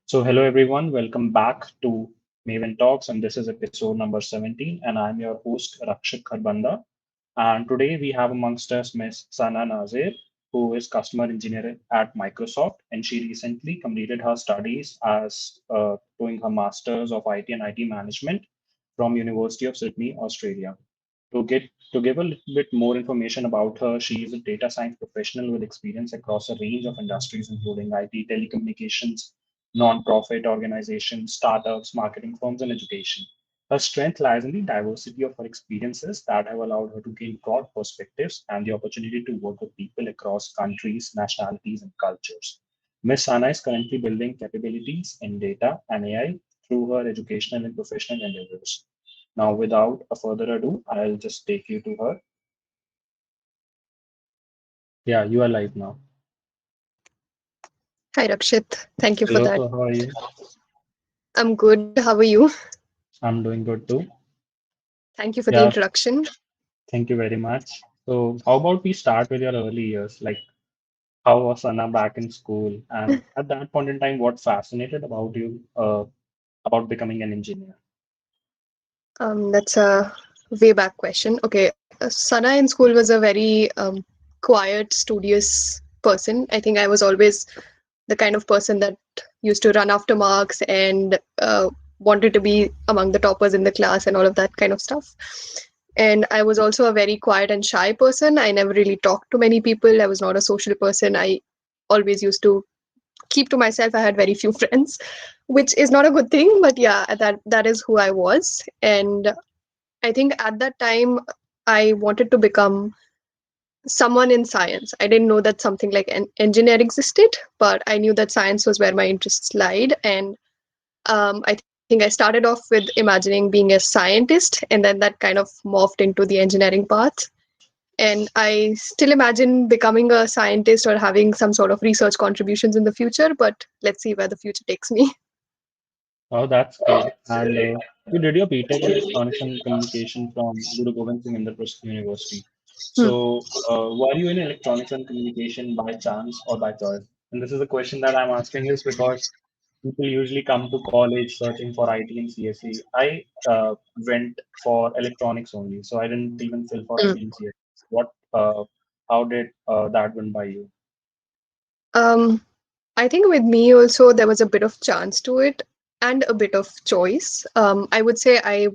So, hello everyone, welcome back to Maven Talks, and this is episode number 17. And I'm your host, Rakshit Kharbanda. And today we have amongst us Ms Sanna Nazir, who is customer engineer at Microsoft, and she recently completed her studies as doing her masters of IT and IT management from University of Sydney, Australia. To get to give a little bit more information about her, she is a data science professional with experience across a range of industries, including IT, telecommunications, non-profit organizations, startups, marketing firms, and education. Her strength lies in the diversity of her experiences that have allowed her to gain broad perspectives and the opportunity to work with people across countries, nationalities, and cultures. Ms. Sana is currently building capabilities in data and AI through her educational and professional endeavors. Now, without a further ado, I'll just take you to her. Yeah, you are live now. Hi, Rakshit. Thank you for Hello, that. so how are you? I'm good. How are you? I'm doing good too. Thank you for the Yeah, introduction. thank you very much. So, how about we start with your early years? Like, how was Sana back in school? And at that point in time, what fascinated about you about becoming an engineer? That's a way back question. Okay, Sana in school was a very quiet, studious person. I think I was always the kind of person that used to run after marks and wanted to be among the toppers in the class and all of that kind of stuff. And I was also a very quiet and shy person. I never really talked to many people. I was not a social person. I always used to keep to myself. I had very few friends, which is not a good thing, but yeah, that is who I was. And I think at that time I wanted to become someone in science. I didn't know that something like an engineer existed, but I knew that science was where my interests lied. And I think I started off with imagining being a scientist, and then that kind of morphed into the engineering path. And I still imagine becoming a scientist or having some sort of research contributions in the future, but let's see where the future takes me. Oh, that's great. And you did your BTech in Electronics and Communication from Guru Gobind Singh Indraprastha University. Hmm. So, were you in Electronics and Communication by chance or by choice? And this is a question that I'm asking is because people usually come to college searching for IT and CSE. I went for electronics only, so I didn't even fill for IT Mm. and CSE. What? How did that went by you? Um, I think with me also there was a bit of chance to it and a bit of choice. I would say I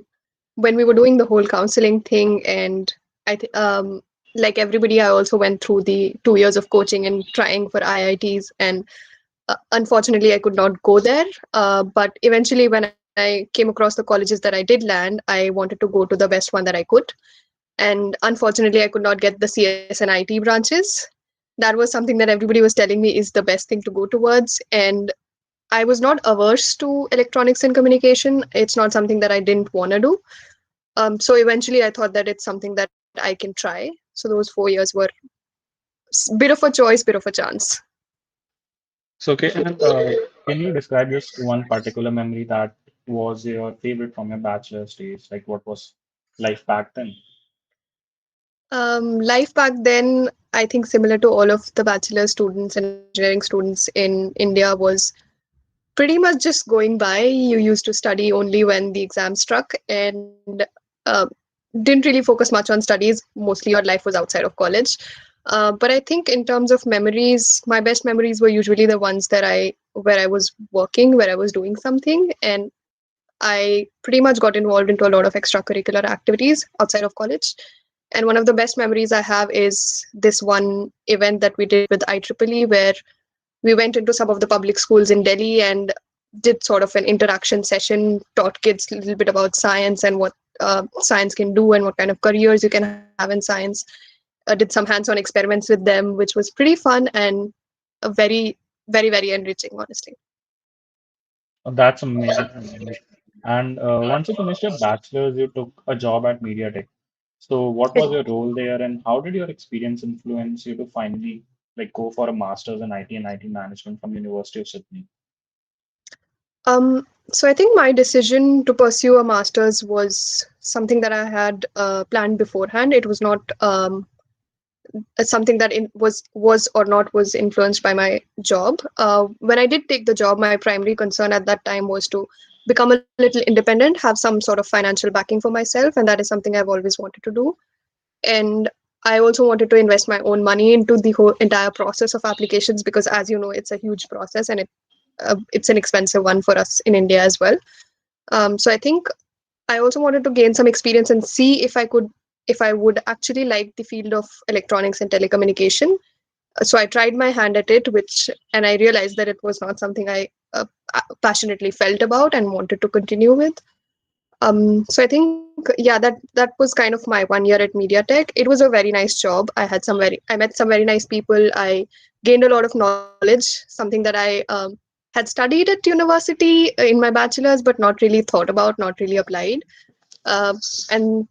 when we were doing the whole counseling thing, and like everybody, I also went through the 2 years of coaching and trying for IITs, and unfortunately, I could not go there. But eventually, when I came across the colleges that I did land, I wanted to go to the best one that I could. And unfortunately, I could not get the CS and IT branches. That was something that everybody was telling me is the best thing to go towards. And I was not averse to electronics and communication. It's not something that I didn't want to do. So eventually, I thought that it's something that I can try. So those 4 years were bit of a choice, bit of a chance. So, okay, and can you describe just one particular memory that was your favorite from your bachelor's days? Like, what was life back then? Life back then, I think similar to all of the bachelor students and engineering students in India, was pretty much just going by. You used to study only when the exam struck, and didn't really focus much on studies. Mostly your life was outside of college. But I think in terms of memories, my best memories were usually the ones that I where I was working, where I was doing something, and I pretty much got involved into a lot of extracurricular activities outside of college. And one of the best memories I have is this one event that we did with IEEE, where we went into some of the public schools in Delhi and did sort of an interaction session, taught kids a little bit about science and what science can do and what kind of careers you can have in science. Did some hands-on experiments with them, which was pretty fun and a very, very, very enriching, honestly. Oh, that's amazing. And once you finished your bachelor's, you took a job at MediaTek. So, what was your role there, and how did your experience influence you to finally like go for a master's in IT and IT management from University of Sydney? So I think my decision to pursue a master's was something that I had planned beforehand. It was not something that was or not was influenced by my job. When I did take the job, my primary concern at that time was to become a little independent, have some sort of financial backing for myself, and that is something I've always wanted to do. And I also wanted to invest my own money into the whole entire process of applications because, as you know, it's a huge process and it's an expensive one for us in India as well. So I think I also wanted to gain some experience and see if I would actually like the field of electronics and telecommunication. So I tried my hand at it, and I realized that it was not something I passionately felt about and wanted to continue with. So I think, yeah, that was kind of my 1 year at MediaTek. It was a very nice job. I met some very nice people. I gained a lot of knowledge, something that I had studied at university in my bachelor's, but not really thought about, not really applied. And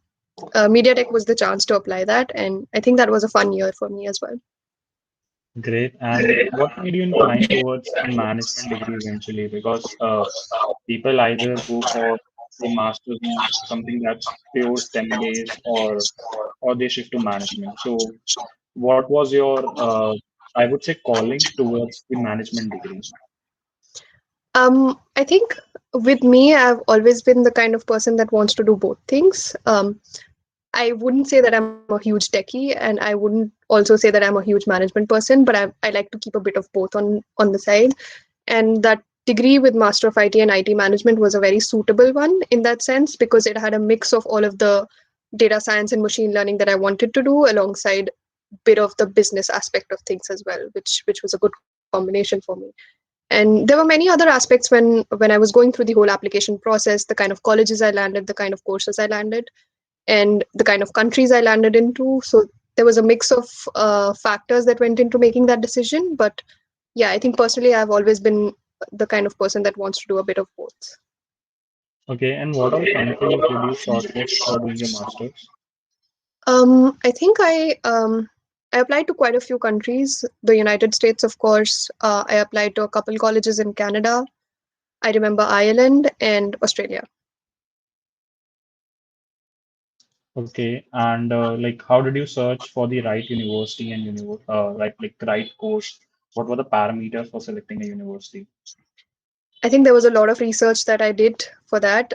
MediaTek was the chance to apply that, and I think that was a fun year for me as well. Great. And what made you incline towards the management degree eventually? Because people either go for a master's in something that's pure STEM based, or they shift to management. So, what was your, I would say, calling towards the management degree? I think with me, I've always been the kind of person that wants to do both things. I wouldn't say that I'm a huge techie, and I wouldn't also say that I'm a huge management person, but I like to keep a bit of both on the side. And that degree with Master of IT and IT Management was a very suitable one in that sense because it had a mix of all of the data science and machine learning that I wanted to do alongside bit of the business aspect of things as well, which was a good combination for me. And there were many other aspects when I was going through the whole application process, the kind of colleges I landed, the kind of courses I landed, and the kind of countries I landed into. So there was a mix of factors that went into making that decision. But yeah, I think personally, I've always been the kind of person that wants to do a bit of both. Okay. And what all countries did you shortlist for doing your master's? I think I applied to quite a few countries. The United States, of course. I applied to a couple colleges in Canada. I remember Ireland and Australia. Okay. And like, how did you search for the right university and right course? What were the parameters for selecting a university? I think there was a lot of research that I did for that.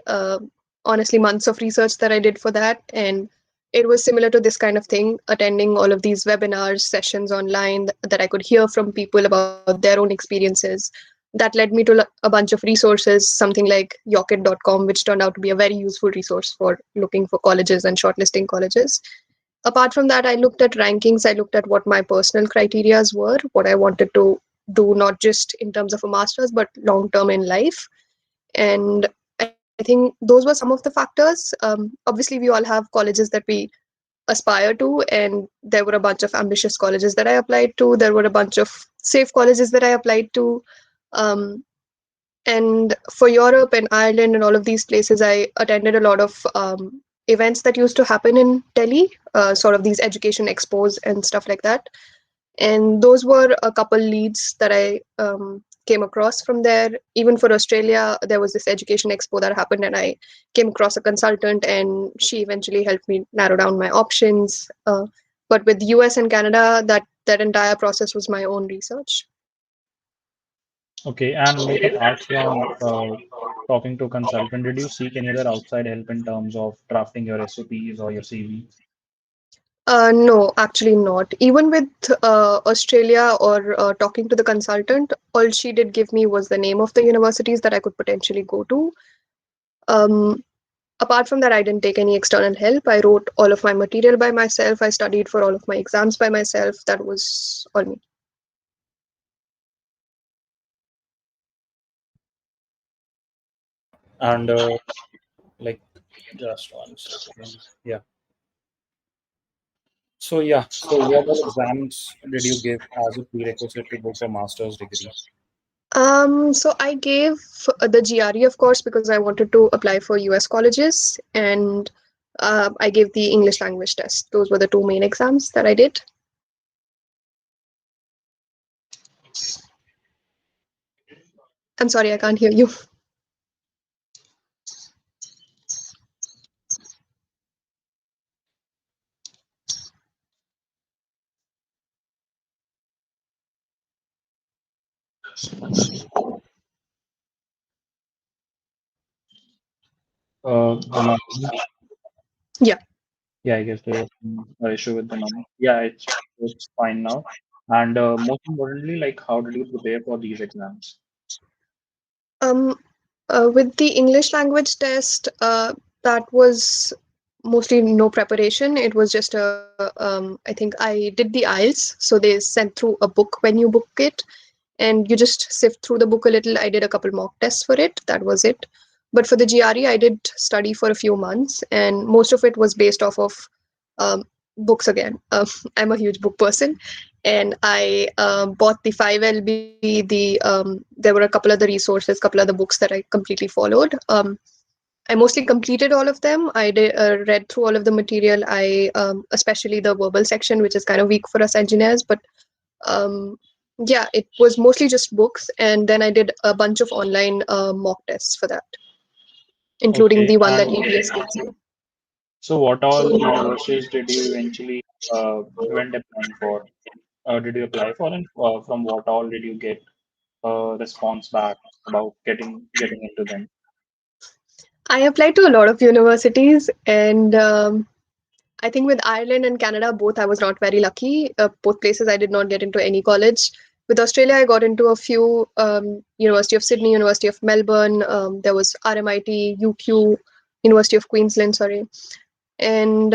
Honestly, months of research that I did for that. And it was similar to this kind of thing, attending all of these webinars, sessions online that I could hear from people about their own experiences. That led me to a bunch of resources, something like yocket.com, which turned out to be a very useful resource for looking for colleges and shortlisting colleges. Apart from that, I looked at rankings. I looked at what my personal criterias were, what I wanted to do, not just in terms of a master's, but long term in life. And I think those were some of the factors. Obviously, we all have colleges that we aspire to, and there were a bunch of ambitious colleges that I applied to. There were a bunch of safe colleges that I applied to. Um, and for Europe and Ireland and all of these places, I attended a lot of events that used to happen in Delhi, sort of these education expos and stuff like that. And those were a couple leads that I came across from there. Even for Australia, there was this education expo that happened, and I came across a consultant, and she eventually helped me narrow down my options. But with US and Canada, that entire process was my own research. Okay. And like, apart from talking to a consultant, did you seek any other outside help in terms of drafting your SOPs or your CV? No, actually not. Even with Australia or talking to the consultant, all she did give me was the name of the universities that I could potentially go to. Um, Apart from that, I didn't take any external help. I wrote all of my material by myself. I studied for all of my exams by myself. That was all me. And like, just one second. Yeah. So yeah. So what all exams did you give as a prerequisite to book a master's degree? So I gave the GRE, of course, because I wanted to apply for US colleges, and I gave the English language test. Those were the two main exams that I did. I'm sorry, I can't hear you. The mic. Yeah. Yeah, I guess there was some issue with the mic. Yeah, it's fine now. And most importantly, like, how did you prepare for these exams? Um, with the English language test, that was mostly no preparation. It was just I think I did the IELTS. So they sent through a book when you book it, and you just sift through the book a little. I did a couple mock tests for it. That was it. But for the GRE, I did study for a few months, and most of it was based off of um, books again. I'm a huge book person, and I bought the 5LB. There were a couple other resources, couple other books that I completely followed. I mostly completed all of them. I did read through all of the material. I especially the verbal section, which is kind of weak for us engineers, but um, yeah, it was mostly just books, and then I did a bunch of online mock tests for that, including Okay, the one that and ETS gives you. so what all universities did you eventually went applying for? Did you apply for, and from what all did you get response back about getting into them? I applied to a lot of universities, and I think with Ireland and Canada, both I was not very lucky. Both places I did not get into any college. With Australia, I got into a few University of Sydney, University of Melbourne. There was RMIT, UQ, University of Queensland. Sorry, and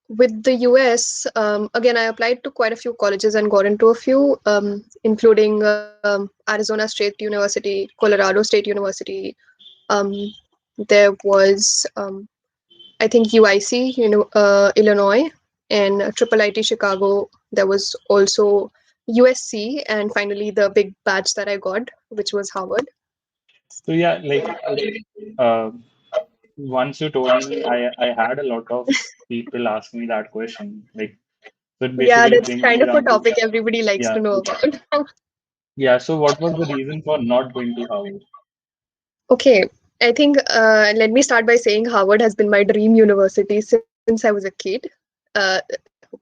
with the US, again, I applied to quite a few colleges and got into a few, including Arizona State University, Colorado State University. Um, there was I think UIC, Illinois, and Triple IT Chicago. There was also USC, and finally the big badge that I got, which was Harvard. So yeah, like uh, once you told me, I had a lot of people ask me that question. Like, so it Yeah, basically that's brings kind me of a around to, topic everybody likes yeah, to know about. yeah. So what was the reason for not going to Harvard? Okay, I think let me start by saying Harvard has been my dream university since I was a kid. Uh,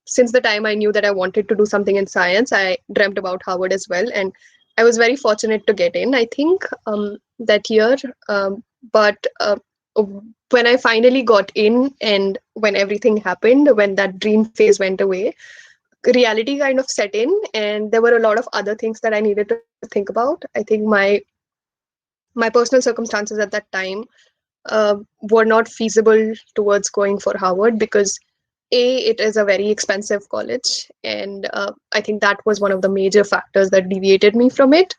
since the time I knew that I wanted to do something in science, I dreamt about Harvard as well, and I was very fortunate to get in. I think that year, but when I finally got in, and when everything happened, when that dream phase went away, reality kind of set in, and there were a lot of other things that I needed to think about. I think my personal circumstances at that time were not feasible towards going for Harvard because it is a very expensive college, and I think that was one of the major factors that deviated me from it.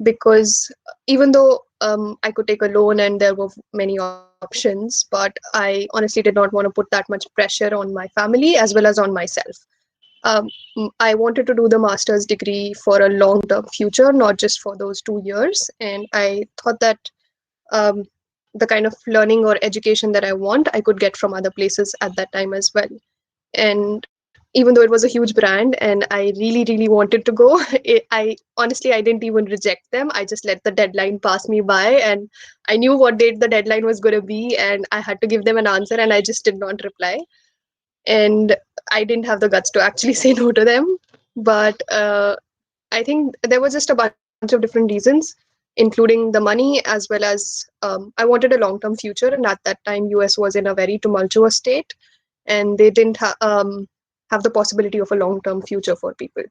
Because even though I could take a loan and there were many options, but I honestly did not want to put that much pressure on my family as well as on myself. um, I wanted to do the master's degree for a long term future, not just for those 2 years. And I thought that um, the kind of learning or education that I want, I could get from other places at that time as well. And even though it was a huge brand and I really, really wanted to go, I honestly, I didn't even reject them. I just let the deadline pass me by, and I knew what date the deadline was going to be, and I had to give them an answer, and I just did not reply. And I didn't have the guts to actually say no to them. But I think there was just a bunch of different reasons, including the money as well as I wanted a long term future. And at that time, US was in a very tumultuous state, and they didn't have the possibility of a long term future for people.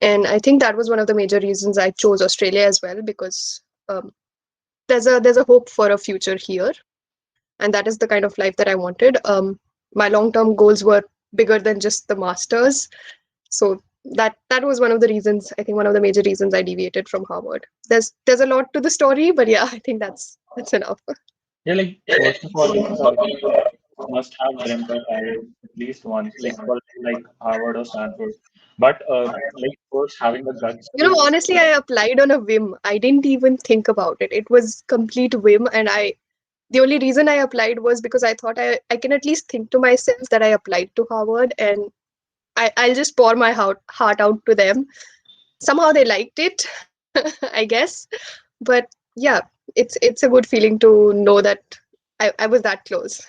And I think that was one of the major reasons I chose Australia as well, because there's a hope for a future here, and that is the kind of life that I wanted. My long term goals were bigger than just the masters, so that was one of the reasons. I think one of the major reasons I deviated from Harvard. There's a lot to the story, but yeah, I think that's enough. Yeah, like first of all, everyone must have dreamt of Harvard at least once, like for like Harvard or Stanford. But like first having the guts to, Honestly, I applied on a whim. I didn't even think about it. It was complete whim, and I the only reason I applied was because I thought I can at least think to myself that I applied to Harvard, and I'll just pour my heart out to them. Somehow they liked it, I guess. But yeah, it's a good feeling to know that I was that close.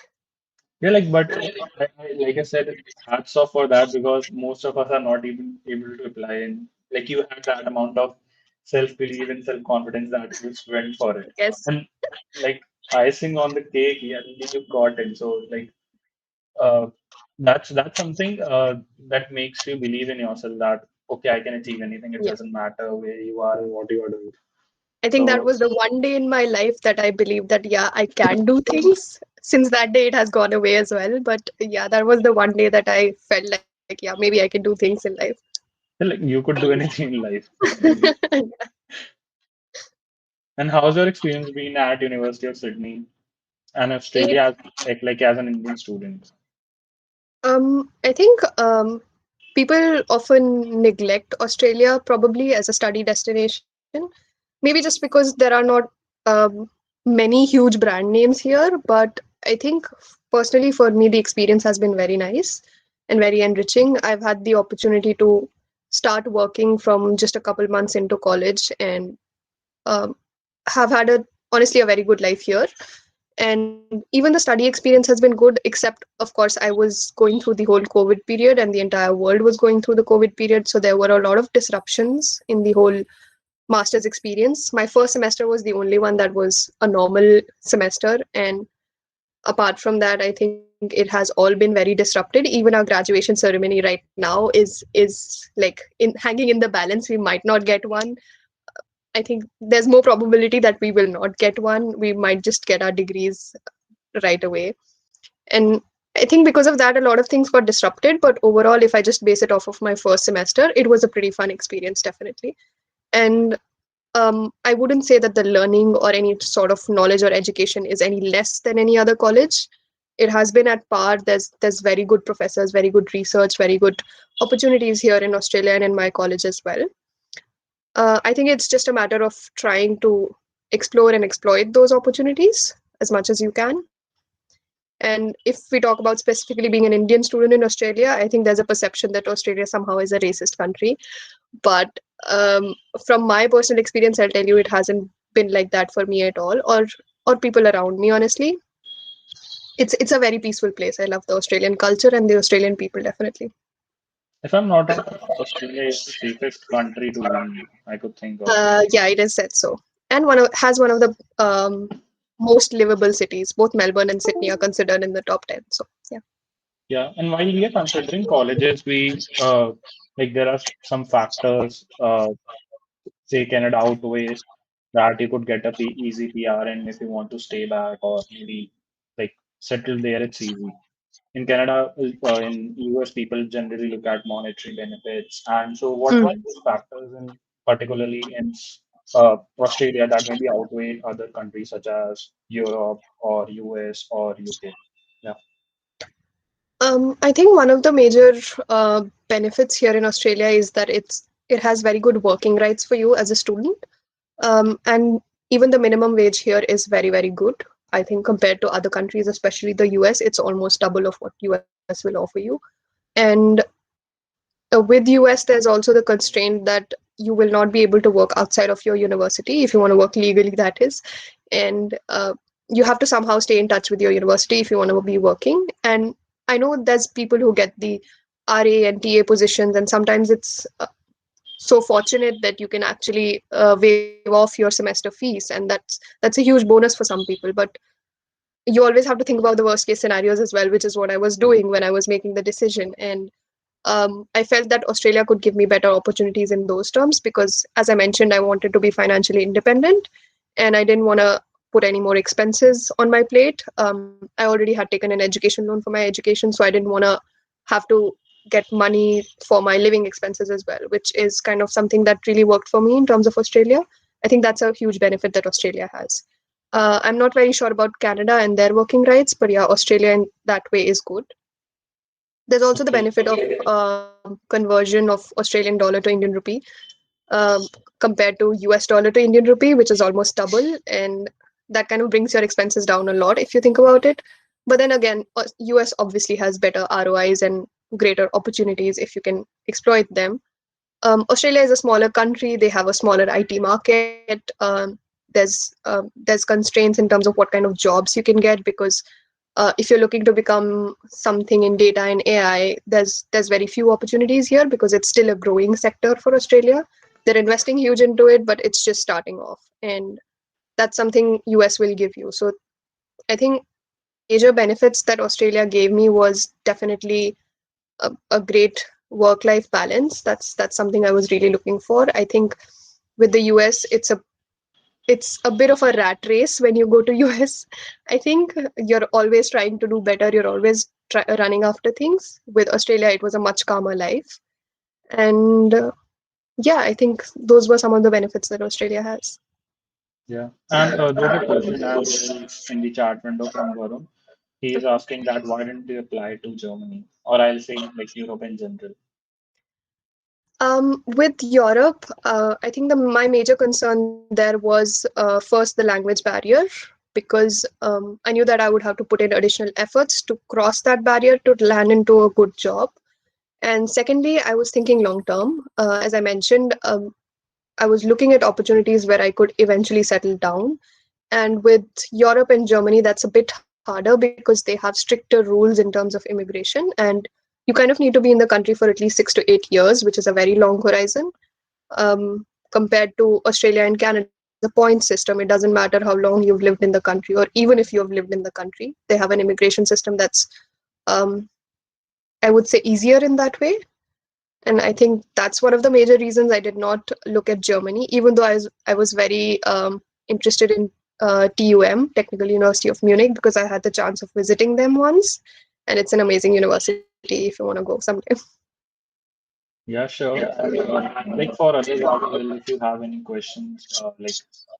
yeah, like but like I said, hats off for that because most of us are not even able to apply, and like you had that amount of self-belief and self-confidence that you just went for it. Yes. And like icing on the cake, yeah, you got it. So like uh, that's something that makes you believe in yourself that okay, I can achieve anything. It Yeah. doesn't matter where you are or what you are doing. I think that So was the one day in my life that I believed that, yeah, I can do things. Since that day, it has gone away as well. But yeah, that was the one day that I felt like, yeah, maybe I can do things in life. like you could do anything in life. Maybe. And how's your experience been at University of Sydney and It, Australia like as an Indian student? I think people often neglect Australia probably as a study destination. Maybe just because there are not um, many huge brand names here, but I think personally for me, the experience has been very nice and very enriching. I've had the opportunity to start working from just a couple months into college and um, have had a honestly a very good life here. And even the study experience has been good, except of course I was going through the whole COVID period and the entire world was going through the COVID period, so there were a lot of disruptions in the whole master's experience. My first semester was the only one that was a normal semester, and apart from that, I think it has all been very disrupted. Even our graduation ceremony right now is like in hanging in the balance. We might not get one. I think there's more probability that we will not get one. We might just get our degrees right away. And I think because of that, a lot of things got disrupted. But overall, if I just base it off of my first semester, it was a pretty fun experience, definitely. And I wouldn't say that the learning or any sort of knowledge or education is any less than any other college. It has been at par. There's very good professors, very good research, very good opportunities here in Australia and in my college as well. I think it's just a matter of trying to explore and exploit those opportunities as much as you can. And if we talk about specifically being an Indian student in Australia, I think there's a perception that Australia somehow is a racist country. But um, from my personal experience, I'll tell you, it hasn't been like that for me at all, or people around me. Honestly, it's a very peaceful place. I love the Australian culture and the Australian people definitely. If I'm not wrong, Australia is the safest country to be in, I could think of. Yeah, it is said so, and has one of the most livable cities. Both Melbourne and Sydney are considered in the top 10. So yeah. Yeah, and while we are considering colleges, we like there are some factors, say Canada outweighs that you could get a easy PR, and if you want to stay back or maybe like settle there, it's easy. In Canada, in US, people generally look at monetary benefits, and so what Mm. those factors in particularly in Australia that maybe outweigh other countries such as Europe or US or UK. Yeah. I think one of the major benefits here in Australia is that it has very good working rights for you as a student. And even the minimum wage here is very, very good. I think compared to other countries, especially the US, it's almost double of what US will offer you. And with US, there's also the constraint that you will not be able to work outside of your university if you want to work legally, that is. And you have to somehow stay in touch with your university if you want to be working. And I know there's people who get the RA and TA positions, and sometimes it's so fortunate that you can actually waive off your semester fees, and that's a huge bonus for some people. But you always have to think about the worst case scenarios as well, which is what I was doing when I was making the decision. And I felt that Australia could give me better opportunities in those terms because, as I mentioned, I wanted to be financially independent and I didn't want to put any more expenses on my plate. I already had taken an education loan for my education, so I didn't want to have to get money for my living expenses as well, which is kind of something that really worked for me in terms of Australia. I think that's a huge benefit that Australia has. I'm not very sure about Canada and their working rights, but yeah, Australia in that way is good. There's also the Okay. benefit of conversion of Australian dollar to Indian rupee um, compared to US dollar to Indian rupee, which is almost double. And that kind of brings your expenses down a lot if you think about it. But then again, US obviously has better ROIs and greater opportunities if you can exploit them. Australia is a smaller country. They have a smaller IT market. There's constraints in terms of what kind of jobs you can get because if you're looking to become something in data and AI, there's very few opportunities here because it's still a growing sector for Australia. they're investing huge into it, but it's just starting off, and that's something US will give you. So I think major benefits that Australia gave me was definitely a great work-life balance. That's something I was really looking for. I think with the US, it's a bit of a rat race when you go to US. I think you're always trying to do better. You're always running after things. With Australia, it was a much calmer life, and yeah, I think those were some of the benefits that Australia has. Yeah. And there's a question as well in the chat window from Varun. He is asking that why didn't you apply to Germany? Or I'll say like Europe in general. With Europe, I think my major concern there was first the language barrier, because I knew that I would have to put in additional efforts to cross that barrier to land into a good job. And secondly, I was thinking long term. As I mentioned, I was looking at opportunities where I could eventually settle down. And with Europe and Germany, that's a bit harder because they have stricter rules in terms of immigration. And you kind of need to be in the country for at least 6 to 8 years, which is a very long horizon. Compared to Australia and Canada, there's a point system. It doesn't matter how long you've lived in the country, or even if you have lived in the country, they have an immigration system that's, um, I would say, easier in that way. And I think that's one of the major reasons I did not look at Germany, even though I was very interested in TUM, Technical University of Munich, because I had the chance of visiting them once, and it's an amazing university if you want to go someday. Yeah, sure. Like for others as well, if you have any questions, like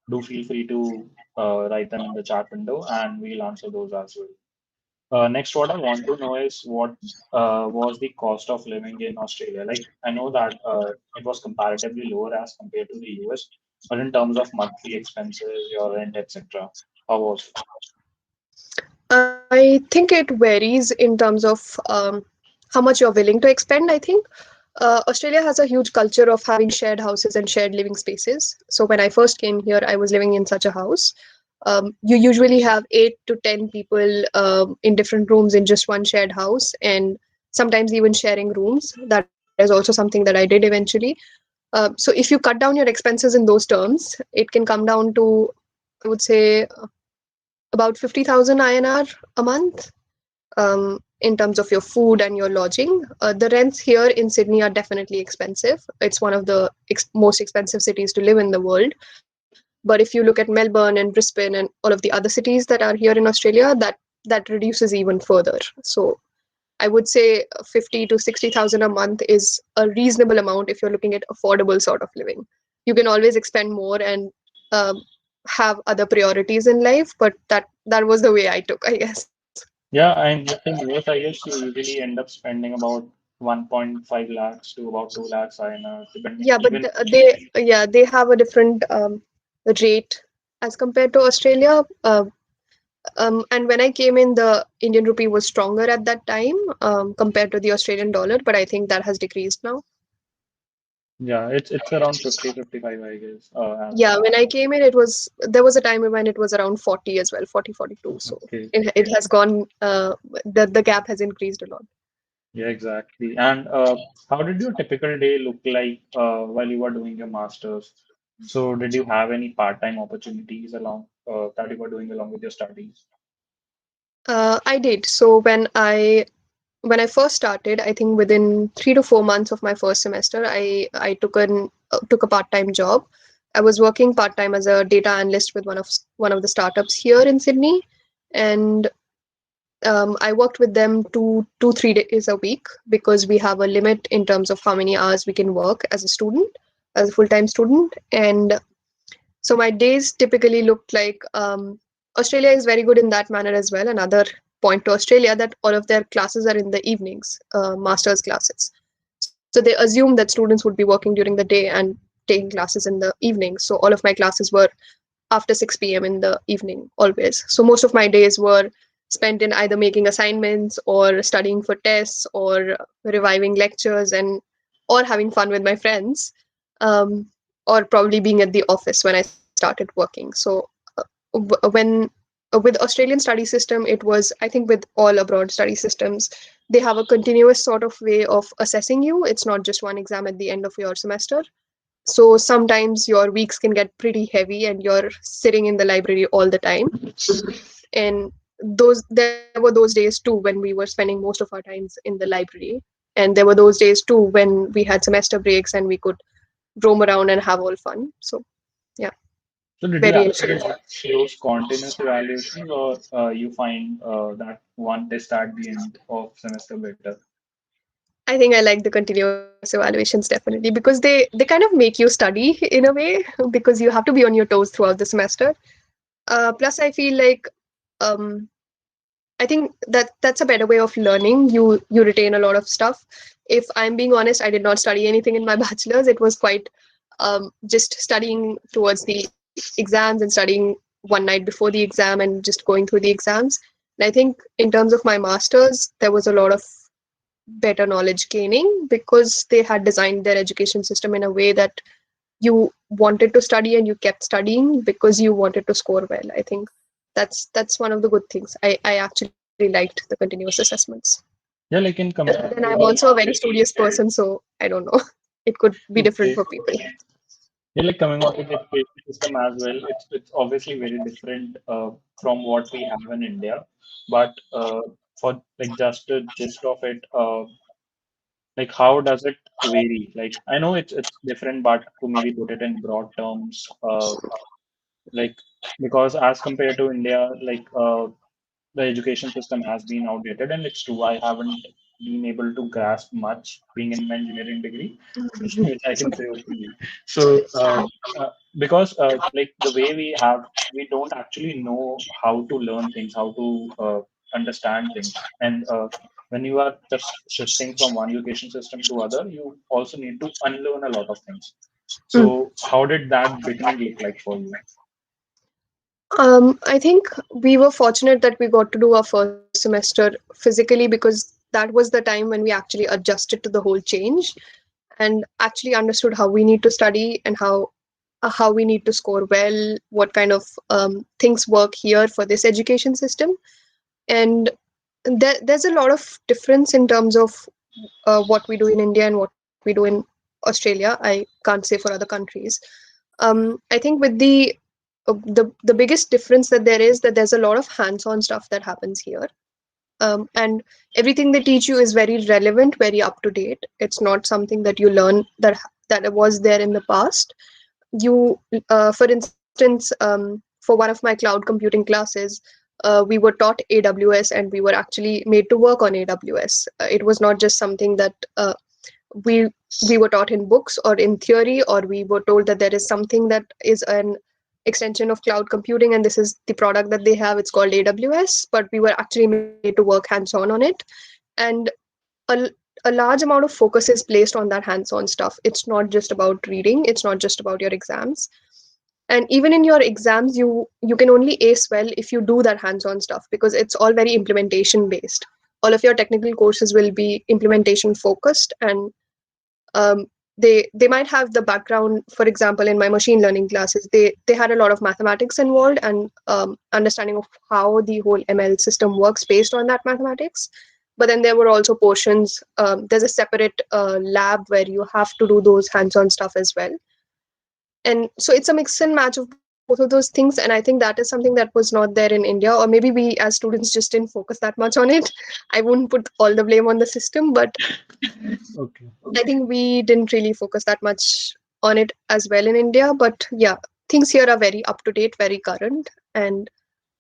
do feel free to write them in the chat window and we'll answer those as well. Next, what I want to know is what was the cost of living in Australia? Like, I know that it was comparatively lower as compared to the US, but in terms of monthly expenses, your rent, etc., how was it? I think it varies in terms of how much you're willing to expend. I think Australia has a huge culture of having shared houses and shared living spaces. So when I first came here, I was living in such a house. You usually have 8 to 10 people in different rooms in just one shared house, and sometimes even sharing rooms. That is also something that I did eventually. So if you cut down your expenses in those terms, it can come down to, I would say, about 50,000 INR a month, in terms of your food and your lodging. The rents here in Sydney are definitely expensive. It's one of the most expensive cities to live in the world. But if you look at Melbourne and Brisbane and all of the other cities that are here in Australia, that reduces even further. So I would say 50 to 60,000 a month is a reasonable amount if you're looking at affordable sort of living. You can always expend more and um, have other priorities in life, but that was the way I took, I guess. Yeah, and in US, I guess you usually end up spending about 1.5 lakhs to about 2 lakhs INR, depending Yeah, but even. they have a different rate as compared to Australia. And when I came in, the Indian rupee was stronger at that time compared to the Australian dollar, but I think that has decreased now. Yeah, it's around 50, 55, I guess, as Yeah, well. when I came in, there was a time when it was around 40 as well, 40, 42. So Okay. it has gone, the gap has increased a lot. Yeah, exactly. And how did your typical day look like while you were doing your master's? So, did you have any part-time opportunities along that you were doing along with your studies? I did. So when I first started, I think within 3 to 4 months of my first semester, I took a part time job. I was working part time as a data analyst with one of the startups here in Sydney, and I worked with them 3 days a week because we have a limit in terms of how many hours we can work as a student, as a full time student, and so my days typically looked like, Australia is very good in that manner as well. Another point to Australia, that all of their classes are in the evenings, master's classes. So they assume that students would be working during the day and taking classes in the evening. So all of my classes were after 6 p.m. in the evening always. So most of my days were spent in either making assignments or studying for tests or reviving lectures and or having fun with my friends, um, or probably being at the office when I started working. So when with Australian study system, it was, I think with all abroad study systems, they have a continuous sort of way of assessing you. It's not just one exam at the end of your semester. So sometimes your weeks can get pretty heavy and you're sitting in the library all the time. And there were those days too when we were spending most of our times in the library. And there were those days too when we had semester breaks and we could roam around and have all fun. So yeah, So did you variation. actually like those continuous evaluations, or you find that one test at the end of semester better? I think I like the continuous evaluations definitely because they kind of make you study in a way because you have to be on your toes throughout the semester. Plus, I feel like um, I think that's a better way of learning. You retain a lot of stuff. If I'm being honest, I did not study anything in my bachelor's. It was quite just studying towards the exams and studying one night before the exam and just going through the exams. And I think in terms of my master's, there was a lot of better knowledge gaining because they had designed their education system in a way that you wanted to study and you kept studying because you wanted to score well. I think that's one of the good things. I actually liked the continuous assessments. Yeah, like in But coming then I'm to also a very studious person, so I don't know. It could be different okay, for people. yeah, like coming on to the education system as well, it's obviously very different from what we have in India. But for like just the gist of it, like how does it vary? Like I know it's different, but to maybe put it in broad terms, like because as compared to India, like the education system has been outdated, and it's true. I haven't been able to grasp much being in my engineering degree, which I can say openly. So, because like the way we don't actually know how to learn things, how to understand things, and when you are just shifting from one education system to other, you also need to unlearn a lot of things. Mm. So, how did that beginning look like for you? I think we were fortunate that we got to do our first semester physically because that was the time when we actually adjusted to the whole change and actually understood how we need to study and how we need to score well, what kind of things work here for this education system. And there's a lot of difference in terms of what we do in India and what we do in Australia. I can't say for other countries. I think with the biggest difference that there is that there's a lot of hands-on stuff that happens here, and everything they teach you is very relevant, very up to date. It's not something that you learn that was there in the past. You, for instance, for one of my cloud computing classes, we were taught AWS and we were actually made to work on AWS. It was not just something that we we were taught in books or in theory, or we were told that there is something that is an extension of cloud computing and this is the product that they have. It's called AWS, but we were actually made to work hands-on on it. And a, a large amount of focus is placed on that hands-on stuff. It's not just about reading, it's not just about your exams. And even in your exams, you can only ace well if you do that hands-on stuff because it's all very implementation based. All of your technical courses will be implementation focused, and they might have the background. For example, in my machine learning classes, they had a lot of mathematics involved and understanding of how the whole ML system works based on that mathematics. But then there were also portions. There's a separate lab where you have to do those hands-on stuff as well. And so it's a mix and match of both of those things, and I think that is something that was not there in India, or maybe we as students just didn't focus that much on it. I wouldn't put all the blame on the system, but Okay. I think we didn't really focus that much on it as well in India. But yeah, things here are very up to date, very current, and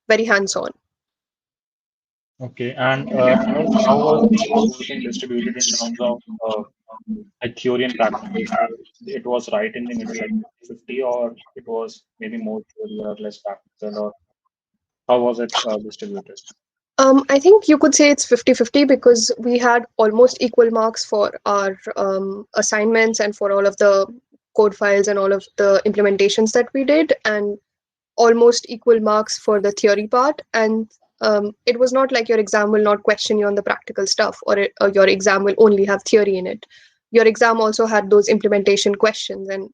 very hands on. Okay. And how was the whole thing distributed in terms of like theory and practical? So it was right in the middle, like 50, or it was maybe more theory or less practical, or how was it distributed? I think you could say it's 50-50 because we had almost equal marks for our assignments and for all of the code files and all of the implementations that we did, and almost equal marks for the theory part. And it was not like your exam will not question you on the practical stuff, or your exam will only have theory in it. Your exam also had those implementation questions and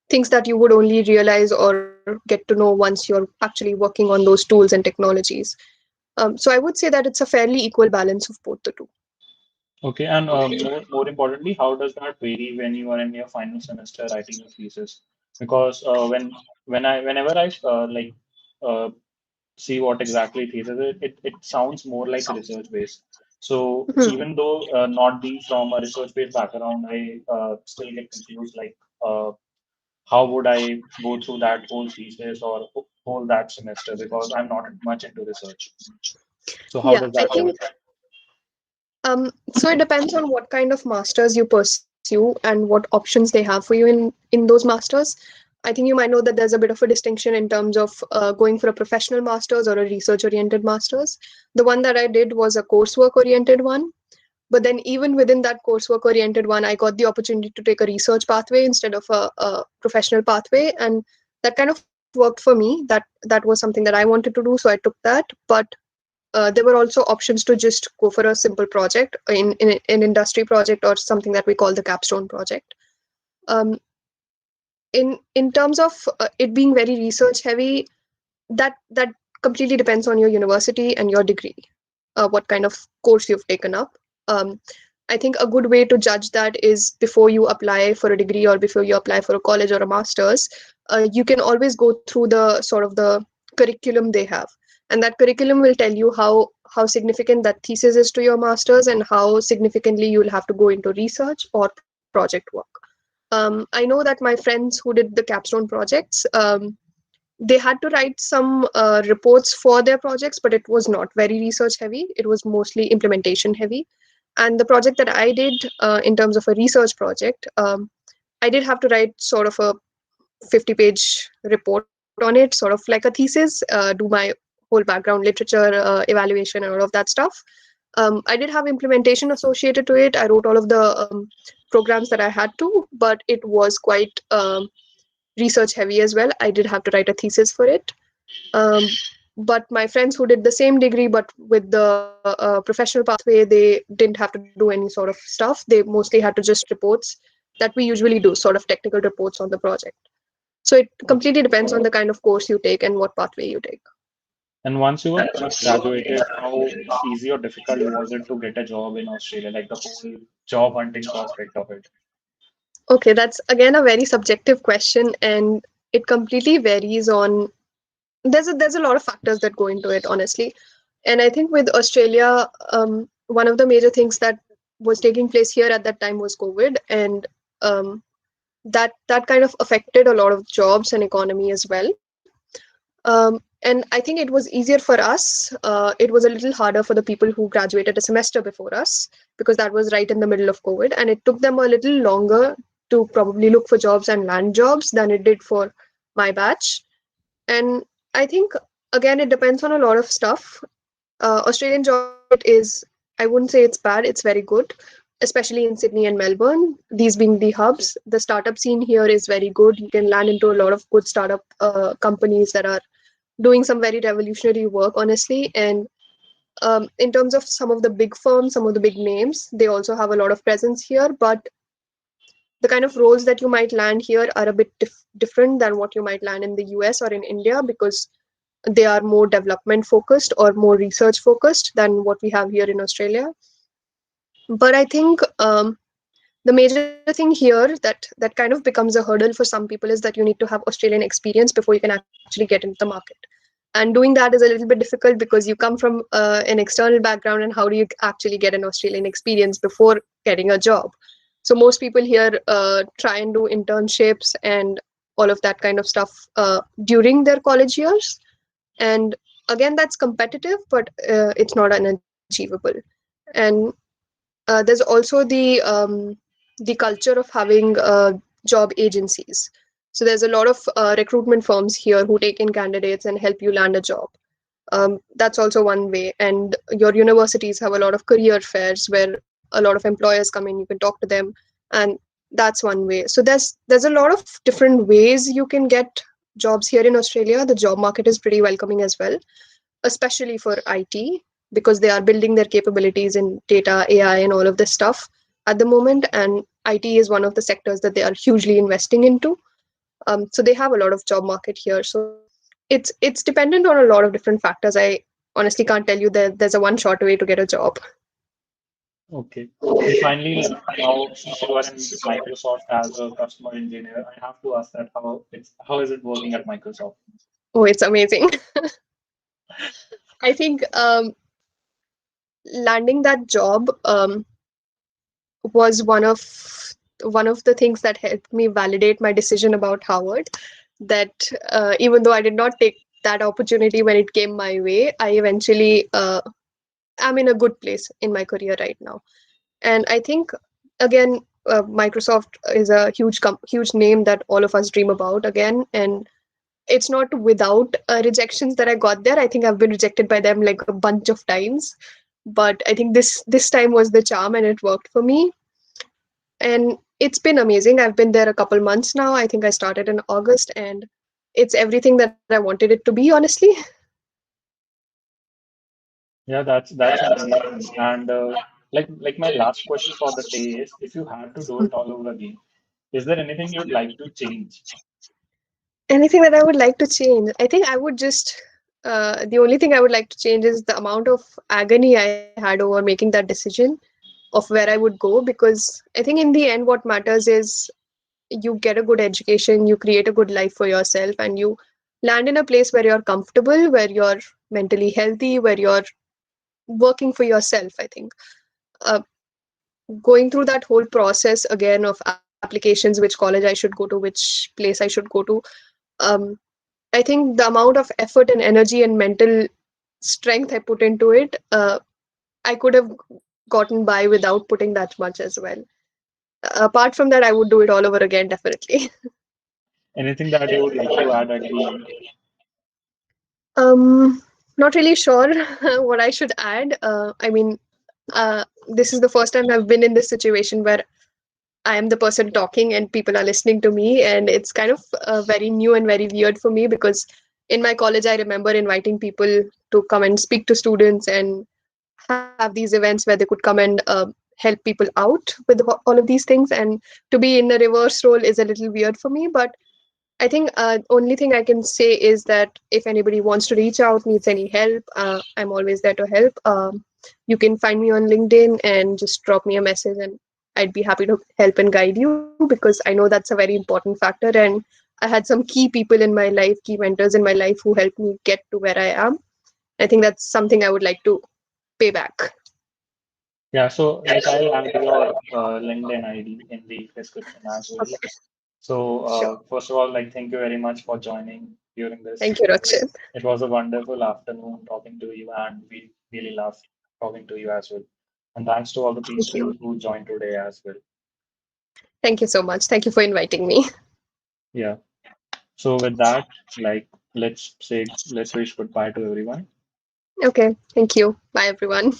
things that you would only realize or get to know once you're actually working on those tools and technologies. So I would say that it's a fairly equal balance of both the two. Okay, and more importantly, how does that vary when you are in your final semester writing your thesis? Because whenever I uh, see what exactly thesis is, it sounds more like research based. So Hmm. even though not being from a research based background, I still get confused. Like, how would I go through that whole thesis or whole that semester because I'm not much into research. So how Yeah, does I that work? think so. It depends on what kind of masters you pursue and what options they have for you in those masters. I think you might know that there's a bit of a distinction in terms of going for a professional masters or a research oriented masters. The one that I did was a coursework oriented one. But then, even within that coursework oriented one, I got the opportunity to take a research pathway instead of a professional pathway. And that kind of worked for me. That was something that I wanted to do. So I took that. But there were also options to just go for a simple project in an industry project or something that we call the Capstone project. Um, in terms of it being very research heavy, that completely depends on your university and your degree, what kind of course you've taken up. um, I think a good way to judge that is before you apply for a degree or before you apply for a college or a master's. You can always go through the sort of the curriculum they have, and that curriculum will tell you how significant that thesis is to your master's and how significantly you'll have to go into research or project work. I know that my friends who did the capstone projects, they had to write some reports for their projects, but it was not very research heavy. It was mostly implementation heavy. And the project that I did in terms of a research project, I did have to write sort of a 50-page report on it, sort of like a thesis, do my whole background literature, evaluation, and all of that stuff. I did have implementation associated to it. I wrote all of the programs that I had to, but it was quite research heavy as well. I did have to write a thesis for it. Um, but my friends who did the same degree but with the professional pathway, they didn't have to do any sort of stuff. They mostly had to just reports that we usually do, sort of technical reports on the project. So it completely depends on the kind of course you take and what pathway you take. And once you were graduated, how easy or difficult was it to get a job in Australia, like the whole job hunting prospect of it? Okay, that's again a very subjective question, and it completely varies on. There's a lot of factors that go into it, honestly. And I think with Australia, one of the major things that was taking place here at that time was COVID, and um, that kind of affected a lot of jobs and economy as well. And I think it was easier for us. It was a little harder for the people who graduated a semester before us because that was right in the middle of COVID, and it took them a little longer to probably look for jobs and land jobs than it did for my batch. And I think again it depends on a lot of stuff. Australian job market is, I wouldn't say it's bad, it's very good, especially in Sydney and Melbourne, these being the hubs. The startup scene here is very good. You can land into a lot of good startup companies that are doing some very revolutionary work, honestly. And in terms of some of the big firms, some of the big names, they also have a lot of presence here. But the kind of roles that you might land here are a bit different than what you might land in the US or in India because they are more development focused or more research focused than what we have here in Australia. But I think the major thing here that kind of becomes a hurdle for some people is that you need to have Australian experience before you can actually get into the market. And doing that is a little bit difficult because you come from an external background, and how do you actually get an Australian experience before getting a job? So most people here try and do internships and all of that kind of stuff during their college years. And again, that's competitive, but it's not unachievable. And there's also the culture of having job agencies. So there's a lot of recruitment firms here who take in candidates and help you land a job. That's also one way. And your universities have a lot of career fairs where a lot of employers come in. You can talk to them, and that's one way. So there's a lot of different ways you can get jobs here in Australia. The job market is pretty welcoming as well, especially for IT, because they are building their capabilities in data, AI, and all of this stuff at the moment. And IT is one of the sectors that they are hugely investing into. So they have a lot of job market here. So it's dependent on a lot of different factors. I honestly can't tell you that there's a one short way to get a job. Okay. And finally, like now since you are in Microsoft as a customer engineer, I have to ask that how is it working at Microsoft? Oh, it's amazing. I think landing that job was one of the things that helped me validate my decision about Harvard. That even though I did not take that opportunity when it came my way, I eventually am in a good place in my career right now. And I think again, Microsoft is a huge name that all of us dream about again. And it's not without rejections that I got there. I think I've been rejected by them like a bunch of times, but I think this time was the charm and it worked for me. And it's been amazing. I've been there a couple months now. I think I started in August, and it's everything that I wanted it to be, honestly. Yeah, that's amazing. And like my last question for the day is, if you had to do it all over again, is there anything you'd like to change? Anything that I would like to change? I think I would just the only thing I would like to change is the amount of agony I had over making that decision of where I would go, because I think in the end what matters is you get a good education, you create a good life for yourself, and you land in a place where you're comfortable, where you're mentally healthy, where you're working for yourself. I think uh, going through that whole process again of applications, which college I should go to, which place I should go to. Um, I think the amount of effort and energy and mental strength I put into it, I could have gotten by without putting that much as well. Apart from that, I would do it all over again, definitely. Anything that you would like to add at the end? Um, Not really sure what I should add. I mean, this is the first time I've been in this situation where I am the person talking and people are listening to me, and it's kind of very new and very weird for me because in my college I remember inviting people to come and speak to students and have these events where they could come and help people out with all of these things, and to be in a reverse role is a little weird for me. But I think only thing I can say is that if anybody wants to reach out, needs any help, I'm always there to help. You can find me on LinkedIn and just drop me a message, and I'd be happy to help and guide you, because I know that's a very important factor. And I had some key people in my life, key mentors in my life who helped me get to where I am. I think that's something I would like to pay back. Yeah, so like I'll add your LinkedIn ID in the description as well. Okay, So sure. first of all, like thank you very much for joining during this. Thank you, Rakshan. It was a wonderful afternoon talking to you, and we really loved talking to you as well. And thanks to all the Thank people you. who joined today as well. Thank you so much. Thank you for inviting me. Yeah. So with that, like let's wish goodbye to everyone. Okay, thank you. Bye, everyone.